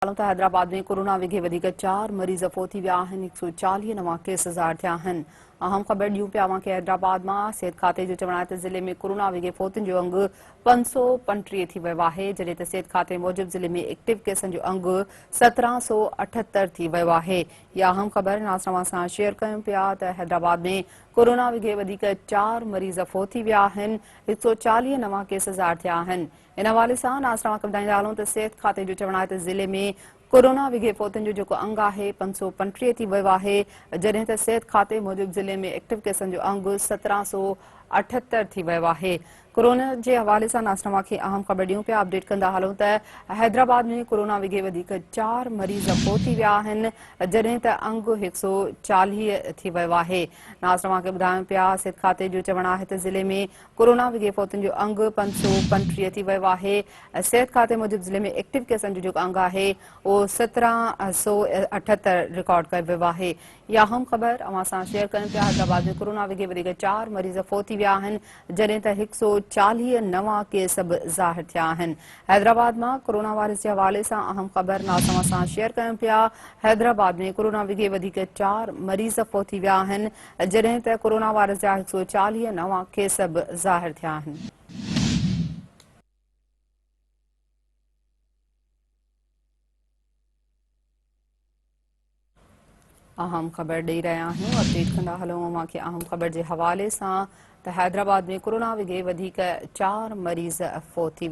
हलूं त हैदराबाद में कोरोना विघे वधीक 4 मरीज़ फ़ौत थी विया आहिनि। 140 नवां केस ज़ाहिर थिया आहिनि। अहम ख़बर ॾियूं पिया कि हैदराबाद में सिहत खाते जो चवण आहे त ज़िले में कोरोना विघे फ़ौतुनि जो अंग 535 थी वियो आहे, जॾहिं त सिहत खाते मूजिबि ज़िले में एक्टिव केसनि जो अंग 1778 थी वियो आहे। इहा अहम ख़बर नाज़रन सां शेयर कयूं पिया त हैदराबाद में कोरोना विघे वधीक 4 मरीज़ फ़ौत थी विया आहिनि। 140 नवां केस ज़ाहिर थिया आहिनि। इन हवाले सां नाज़रन खे ॿुधाईंदा हलूं त सिहत खाते जो चवण आहे त ज़िले में कोरोना विघे फ़ौतुनि जो जेको अंग आहे 535 थी वियो आहे, जॾहिं त सिहत खाते मूजिबि ज़िले में एक्टिव केसनि जो अंग 1778 थी वियो आहे। कोरोना जे हवाले सां नाज़रन खे अहम ख़बर ॾियूं पिया, अपडेट कंदा हलूं त हैदराबाद में कोरोना विघे वधीक 4 मरीज़ फ़ौत थी विया आहिनि, जॾहिं त अंग 140 थी वियो आहे। नाज़रन खे ॿुधायूं पिया, सिहत खाते जो चवण आहे त ज़िले में कोरोना विघे फ़ौतुनि जो अंग 535 थी वियो आहे। सिहत खाते मूजिबि ज़िले में एक्टिव केसनि जो जेको अंग आहे उहो 1778 रिकॉर्ड कयो वियो आहे। इहा अहम ख़बर अवां सां शेयर कयूं पिया। हैदराबाद में कोरोना विघे वधीक 4 मरीज़ फ़ौत थी विया आहिनि, जॾहिं त 140 नवां केस बि ज़ाहिर थिया आहिनि। हैदराबाद मां कोरोना वायरस जे हवाले सां अहम ख़बर नाज़रन सां शेयर कयूं पिया। हैदराबाद में कोरोना विघे वधीक 4 मरीज़ फ़ौत थी विया आहिनि, जॾहिं त कोरोना वायरस जा 140 नवां केस बि ज़ाहिर थिया आहिनि। अहम ख़बर ॾेई रहिया आहियूं, अपडेट कंदा हलूं अवां खे अहम ख़बर जे हवाले सां त हैदराबाद में कोरोना विघे वधीक 4 मरीज़ फ़ौत थी विया।